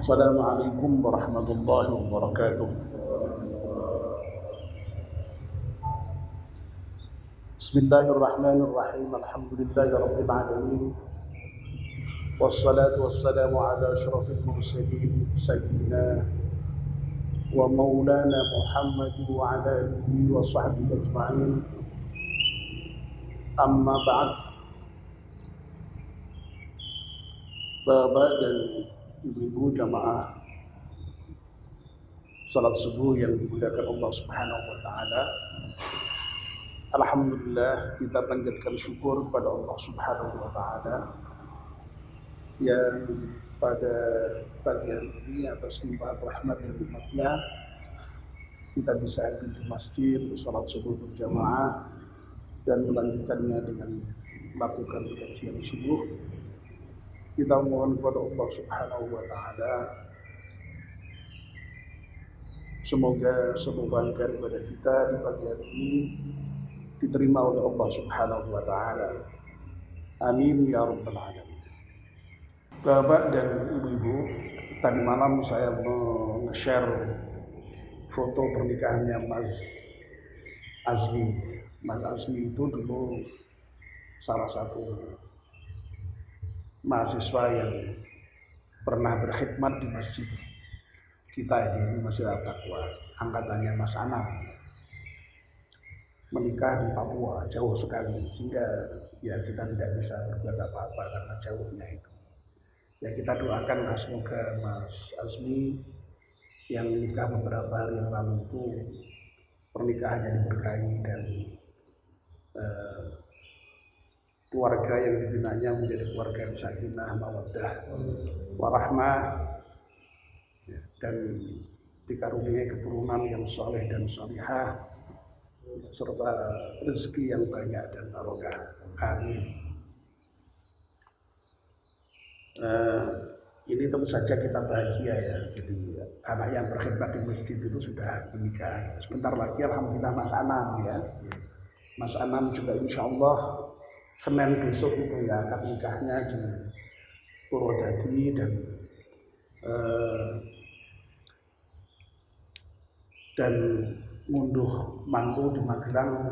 Assalamualaikum warahmatullahi wabarakatuh. Bismillahirrahmanirrahim. Alhamdulillahirabbil alamin. Wassalatu wassalamu ala asyrafil mursalin sayyidina wa maulana Muhammad wa ala alihi wa sahbihi ajma'in. Amma ba'd. Bapak dan ibu-ibu jamaah salat subuh yang dimuliakan Allah Subhanahu wa taala. Alhamdulillah, kita panjatkan syukur kepada Allah Subhanahu wa taala yang pada pagi hari ini atas limpahan rahmat dan nikmatnya kita bisa hadir di masjid salat subuh berjamaah dan melanjutkannya dengan melakukan kajian subuh. Kita mohon kepada Allah Subhanahu wa taala semoga seluruh rangkaian ibadah kita di pagi hari ini diterima oleh Allah Subhanahu wa taala. Amin ya rabbal alamin. Bapak dan ibu-ibu, tadi malam saya nge-share foto pernikahannya Mas Azmi. Mas Azmi itu dulu salah satu mahasiswa yang pernah berkhidmat di masjid kita ini, Masjid At-Taqwa, angkatannya Mas Anam. Menikah di Papua, jauh sekali, sehingga ya kita tidak bisa berbuat apa-apa karena jauhnya itu. Ya kita doakan semoga Mas Azmi yang menikah beberapa hari yang lalu itu pernikahannya diberkahi dan keluarga yang dibinanya menjadi keluarga yang sakinah, mawaddah, warahmah, dan dikaruniai keturunan yang soleh dan solihah serta rezeki yang banyak dan barokah. Amin. Ini tentu saja kita bahagia ya. Jadi anak yang berkhidmat di masjid itu sudah menikah. Sebentar lagi alhamdulillah Mas Anam ya. Mas Anam juga insya Allah Senin besok itu ya akad nikahnya di Purwodadi dan ngunduh mantu di Magelang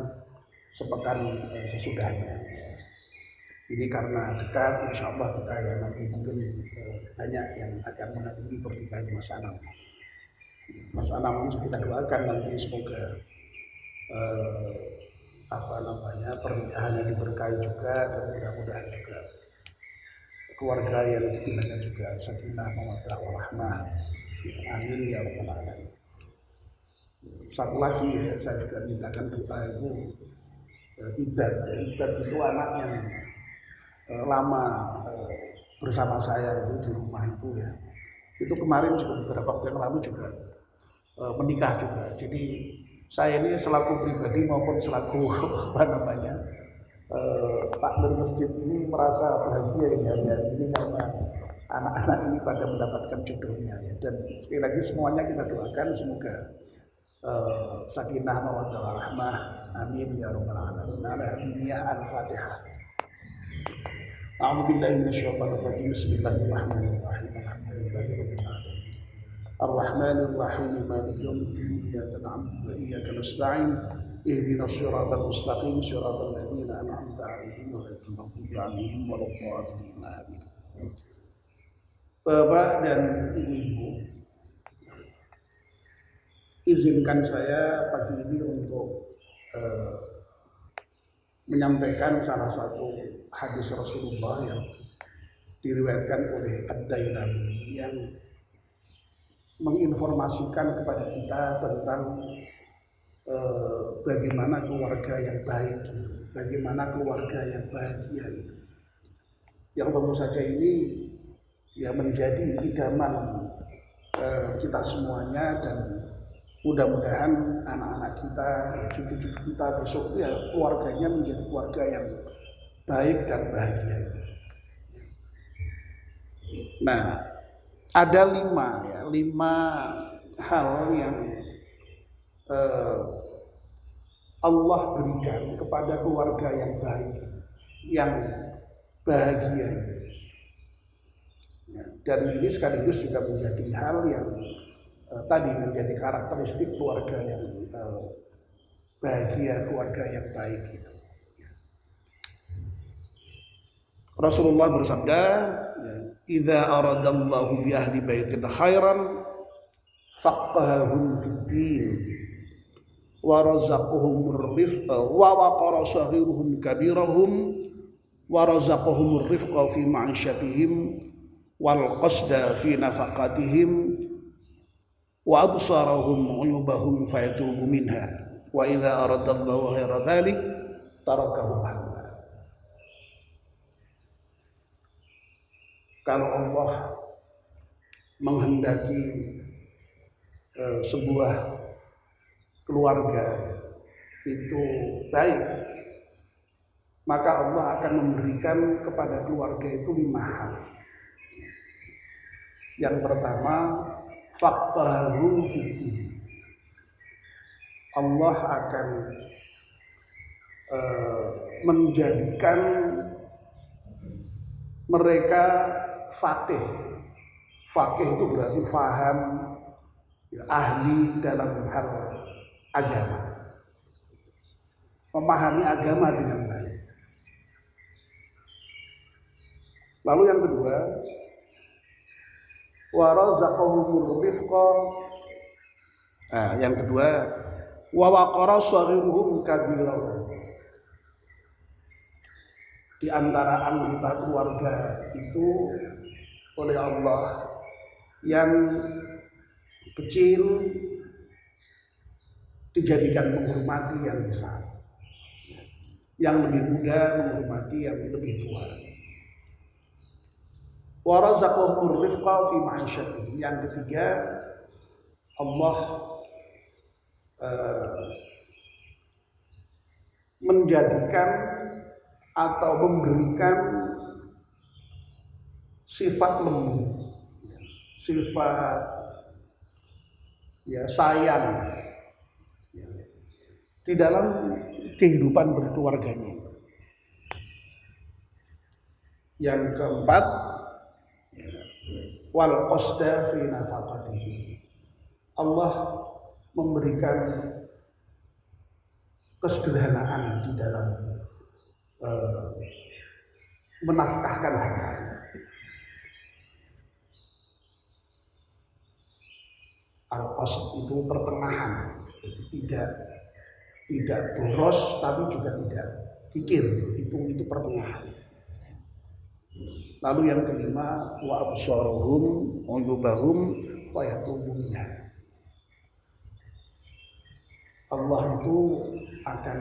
sepekan sesudahnya. Ini karena dekat, insya Allah kita ya nanti mungkin banyak yang akan menghadiri pernikahan Mas Anam. Mas Anam ini kita doakan nanti semoga pernikahannya diberkahi juga dan mudah-mudahan juga keluarga yang dibinanya juga sakinah, mawaddah, warahmah. Amin ya rabbal alamin. Satu lagi ya, saya juga mintakan doa itu Ibad. Ibad itu anak yang lama bersama saya itu di rumah itu ya. Itu kemarin juga beberapa waktu yang lalu juga menikah juga. Jadi saya ini selaku pribadi maupun selaku takmir masjid ini merasa bahagia ya ini karena anak-anak ini pada mendapatkan jodohnya ya. Dan sekali lagi semuanya kita doakan semoga sakinah mawaddah warahmah. Amin ya rabbal alamin. Al-Fatihah. A'udzubillahi minasyaitonir rajim. Bismillahirrahmanirrahim. Alhamdulillahirabbil alamin. Ar-Rahmanir-Rahim. Maliki yaumiddin. Iyyaka na'budu wa iyyaka nasta'in. Ihdinas siratal mustaqim. Siratal ladzina an'amta 'alaihim ghairil maghdubi 'alaihim waladdallin. Amin. Bapak dan ibu-ibu, izinkan saya pagi ini untuk menyampaikan salah satu hadis Rasulullah yang diriwayatkan oleh Ad-Dailami yang menginformasikan kepada kita tentang bagaimana keluarga yang baik, bagaimana keluarga yang bahagia itu. Yang tentu saja ini ya menjadi idaman kita semuanya dan mudah-mudahan anak-anak kita, cucu-cucu kita besok ya keluarganya menjadi keluarga yang baik dan bahagia. Nah, ada lima hal yang Allah berikan kepada keluarga yang baik, yang bahagia itu. Ya, dan ini sekaligus juga menjadi hal yang tadi menjadi karakteristik keluarga yang bahagia, keluarga yang baik gitu. Rasulullah bersabda, "Idza aradallahu bi ahli baitin khairan faqahahum fid din wa razaqahumur rifqa wa waqara saghiruhum kabirahum wa razaqahumur rifqa fi ma'isyatihim wal qasda fi nafaqatihim wa absarahum uyubahum fayatubu minha wa idza aradallahu ghaira dzalik tarakahum." Kalau Allah menghendaki sebuah keluarga itu baik, maka Allah akan memberikan kepada keluarga itu 5 hal. Yang pertama, faqahahu fiddin. Allah akan menjadikan mereka faqih. Faqih itu berarti faham, ahli dalam hal agama, memahami agama dengan baik. Lalu yang kedua, wa razaqahumur rifqa. Yang kedua, wa waqara saghiruhum kabirahum. Di antara anggota keluarga itu oleh Allah yang kecil dijadikan menghormati yang besar, yang lebih muda menghormati yang lebih tua. Wa razaqahumur rifqa fi ma'isyatihim. Yang ketiga, Allah menjadikan atau memberikan sifat lembut, sifat sayang di dalam kehidupan berkeluarganya. Yang keempat, wal qasda fi nafaqatihi. Allah memberikan kesederhanaan di dalam menafkahkan hartanya. Al-qasd itu pertengahan, jadi tidak boros tapi juga tidak kikir, itu pertengahan. Lalu yang kelima, wa absaruhum uyubahum wa yatubunna. Allah itu akan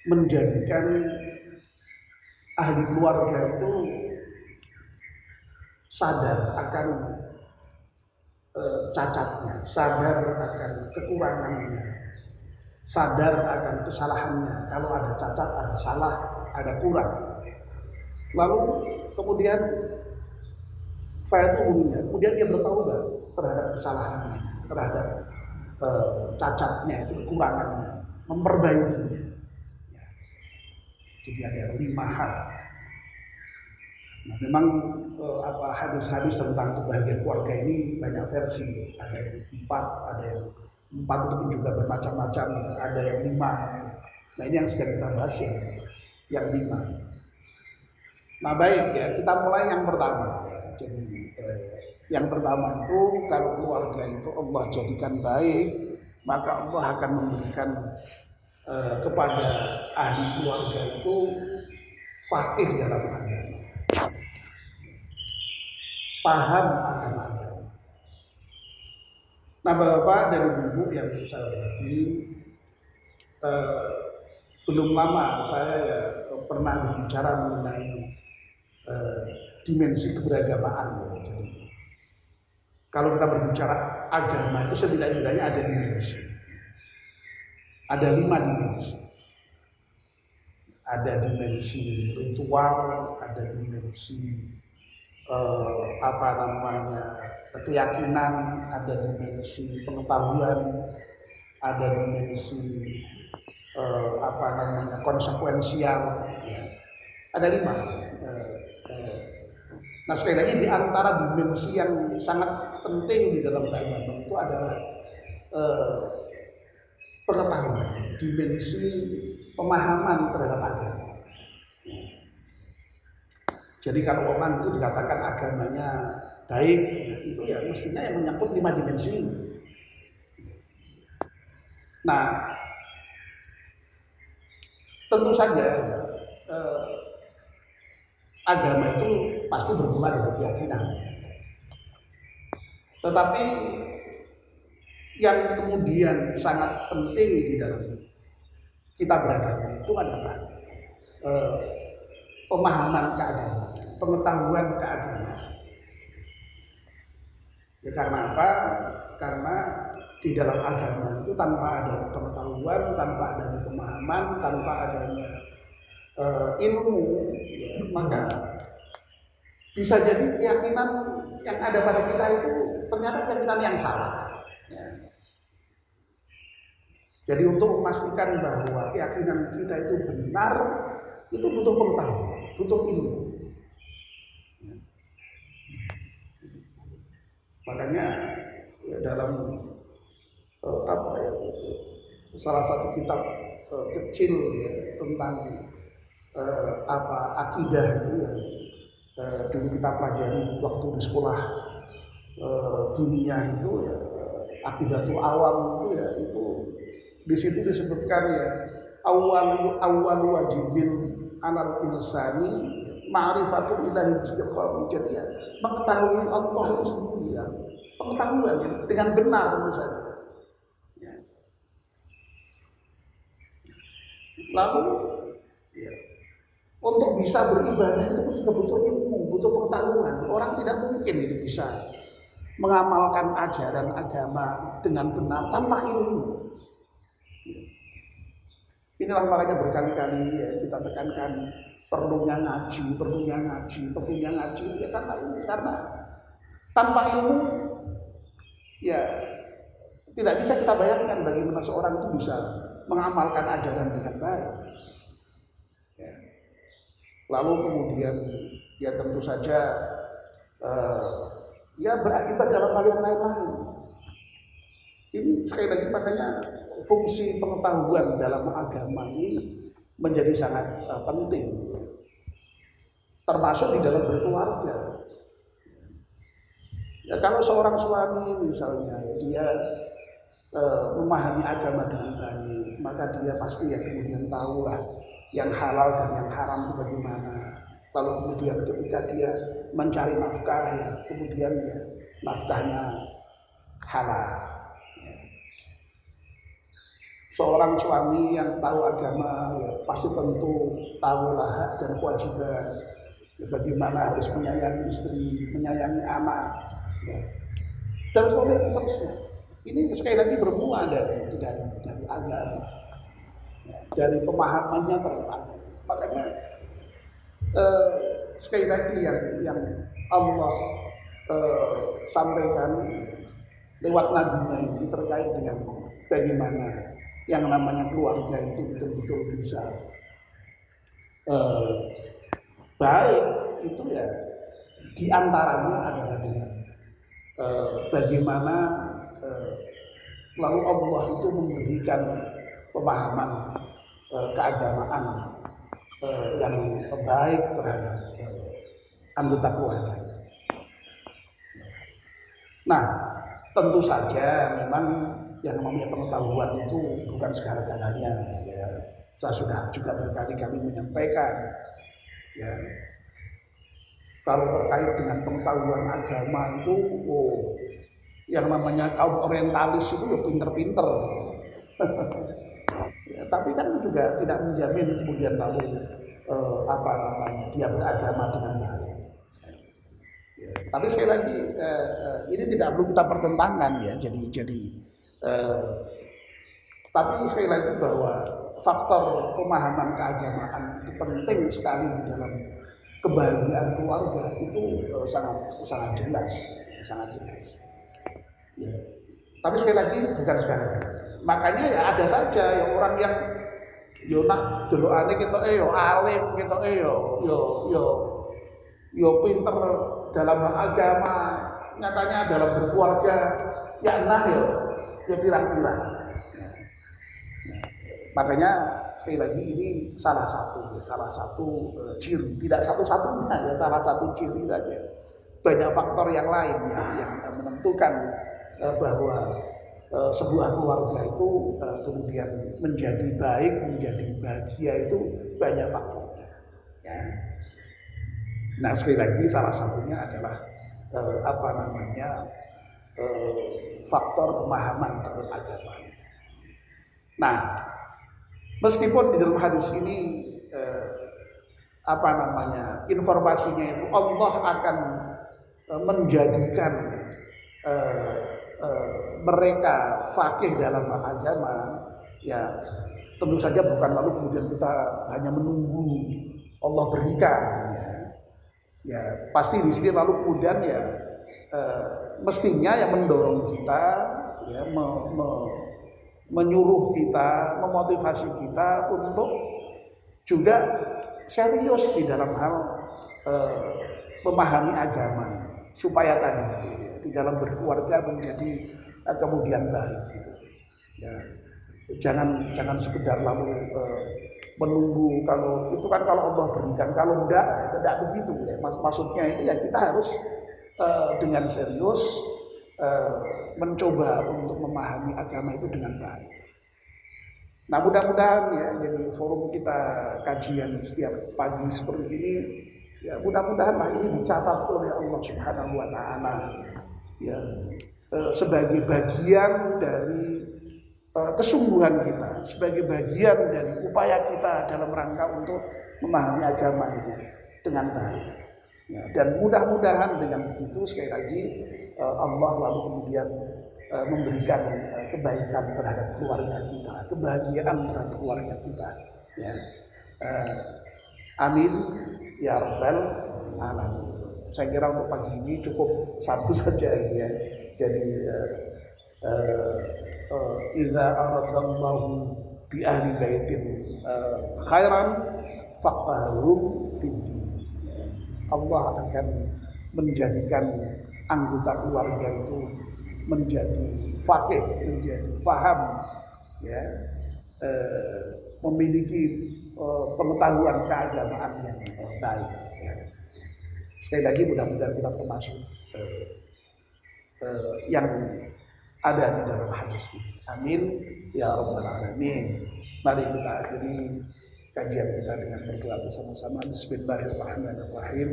menjadikan ahli keluarga itu sadar akan cacatnya, sadar akan kekurangannya, sadar akan kesalahannya. Kalau ada cacat, ada salah, ada kurang. Lalu kemudian kemudian dia bertaubat terhadap kesalahannya, terhadap cacatnya, itu kekurangannya, memperbaikinya. Jadi ada 5 hal. Nah, memang hadis-hadis tentang kebahagiaan keluarga ini banyak versi. Ada yang 4, ada yang 4 itu pun juga bermacam-macam. Ada yang 5. Nah, ini yang sedang kita bahas yang 5. Nah, baik ya, kita mulai yang pertama. Jadi yang pertama itu, kalau keluarga itu Allah jadikan baik, maka Allah akan memberikan kepada ahli keluarga itu faqih dalam agama, paham akan agama. Nah, Bapak dan Ibu yang saya hormati, belum lama saya pernah berbicara mengenai dimensi keberagamaan. Jadi, kalau kita berbicara agama itu setidaknya ada dimensi. Ada 5 dimensi. Ada dimensi ritual, ada dimensi keyakinan, ada dimensi pengetahuan, ada dimensi konsekuensial, ya. Ada 5. Nah sekali lagi di antara dimensi yang sangat penting di dalam agama itu adalah pengetahuan, dimensi pemahaman terhadap agama. Jadi kalau orang itu dikatakan agamanya baik, itu ya mestinya yang menyangkut 5 dimensi ini. Nah, tentu saja agama itu pasti bermula dari keyakinan. Tetapi yang kemudian sangat penting di dalam kita beragama itu adalah pemahaman keagamaan, pengetahuan keagamaan. Ya karena apa? Karena di dalam agama itu tanpa adanya pengetahuan, tanpa adanya pemahaman, tanpa adanya ilmu, ya, maka bisa jadi keyakinan yang ada pada kita itu ternyata keyakinan yang salah. Ya. Jadi untuk memastikan bahwa keyakinan kita itu benar, itu butuh pengetahuan, butuh ilmu. Ya. Makanya ya, dalam salah satu kitab kecil ya, tentang akidah itu ya, dulu kita pelajari waktu di sekolah dunia itu ya, akidatul awam itu ya, itu di situ disebutkan ya awal wajibin alal insani ma'rifatul ilahi istiqamah. Jadi ya mengetahui Allah itu sendiri ya, pengetahuan ya, dengan benar misalnya. Ya. Lalu ya, untuk bisa beribadah itu juga butuh ilmu, butuh pengetahuan. Orang tidak mungkin itu bisa mengamalkan ajaran agama dengan benar tanpa ilmu. Inilah makanya berkali-kali ya, kita tekankan perlunya ngaji ya karena ini, karena tanpa ilmu ya tidak bisa kita bayangkan bagaimana seorang itu bisa mengamalkan ajaran dengan baik. Ya. Lalu kemudian ya tentu saja ya berakibat dalam hal yang lain-lain. Ini sekali lagi makanya fungsi pengetahuan dalam agama ini menjadi sangat penting, termasuk di dalam berkeluarga. Ya, kalau seorang suami misalnya dia memahami agama dengan baik, maka dia pasti ya kemudian tahulah yang halal dan yang haram itu bagaimana. Lalu kemudian ketika dia mencari nafkah ya, kemudian ya, nafkahnya halal. Seorang suami yang tahu agama ya, pasti tentu tahulah hak dan kewajiban ya, bagaimana harus menyayangi istri, menyayangi anak ya. Dan seterusnya. Ini sekali lagi bermula dari agama ya, dari pemahamannya terhadap agama. Makanya sekali lagi yang Allah sampaikan lewat nabinya ini terkait dengan bagaimana yang namanya keluarga itu betul-betul bisa baik itu ya diantaranya adalah dengan bagaimana lalu Allah itu memberikan pemahaman keagamaan yang baik terhadap anggota keluarga. Nah, tentu saja memang yang namanya pengetahuan itu bukan segala-galanya. Ya. Saya sudah juga berkali-kali menyampaikan, ya, kalau terkait dengan pengetahuan agama itu, yang namanya kaum orientalis itu ya pinter-pinter. Ya, tapi kan juga tidak menjamin kemudian lalu dia beragama dengan baik. Ya, tapi sekali lagi ini tidak perlu kita pertentangkan ya. Tapi sekali lagi bahwa faktor pemahaman keagamaan itu penting sekali di dalam kebahagiaan keluarga itu sangat jelas. Ya. Tapi sekali lagi bukan segalanya. Makanya ya ada saja yang orang yang Yo nak delokane ketoke yo alim, ketoke yo pinter dalam agama, nyatanya dalam berkeluarga ya nah yo pirang-pirang. Makanya sekali lagi ini salah satu ciri, tidak satu-satunya ya, salah satu ciri saja. Banyak faktor yang lain yang menentukan bahwa sebuah keluarga itu kemudian menjadi baik, menjadi bahagia itu banyak faktornya. Ya. Nah sekali lagi salah satunya adalah faktor pemahaman terhadap agama. Nah meskipun di dalam hadis ini informasinya itu Allah akan menjadikan mereka fakih dalam agama, ya tentu saja bukan lalu kemudian kita hanya menunggu Allah berikan, ya pasti di sini lalu kemudian ya mestinya yang mendorong kita, ya menyuruh kita, memotivasi kita untuk juga serius di dalam hal memahami agama ini, supaya tadi itu ya, di dalam berkeluarga menjadi kemudian baik gitu. Ya, jangan sekedar lalu menunggu kalau itu kan kalau Allah berikan, kalau tidak begitu ya. Maksudnya itu ya kita harus dengan serius mencoba untuk memahami agama itu dengan baik. Nah mudah-mudahan ya jadi forum kita kajian setiap pagi seperti ini, ya mudah-mudahan ini dicatat oleh Allah Subhanahu Wa Taala ya sebagai bagian dari kesungguhan kita, sebagai bagian dari upaya kita dalam rangka untuk memahami agama itu dengan baik. Ya, dan mudah-mudahan dengan begitu sekali lagi Allah lalu kemudian memberikan kebaikan terhadap keluarga kita, kebahagiaan terhadap keluarga kita. Ya. Amin ya rabbal alamin. Saya kira untuk pagi ini cukup satu saja ya. Jadi idza aradallahu bi ahli baitin khairan faqahum fid din. Allah akan menjadikan anggota keluarga itu menjadi faqih, menjadi faham, ya, memiliki pengetahuan keagamaan yang baik. Ya. Sekali lagi mudah-mudahan kita termasuk yang ada di dalam hadis ini. Amin ya rabbal alamin. Mari kita akhiri kajian kita dengan berdoa bersama-sama. Bismillahirrahmanirrahim.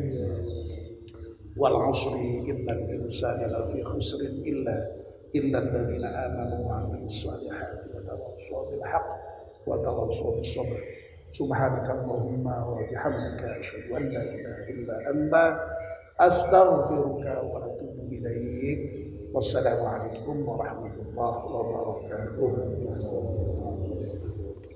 Wal 'ashri innal insana lafi khusrin illa alladziina aamanu wa 'amilus shalihati wa tawassaw bil haqq wa tawassaw bis sabr. Subhanakallahumma wa bihamdika asyhadu an la ilaha illa anta astaghfiruka wa atubu ilaik. Wassalamualaikum warahmatullahi wabarakatuh.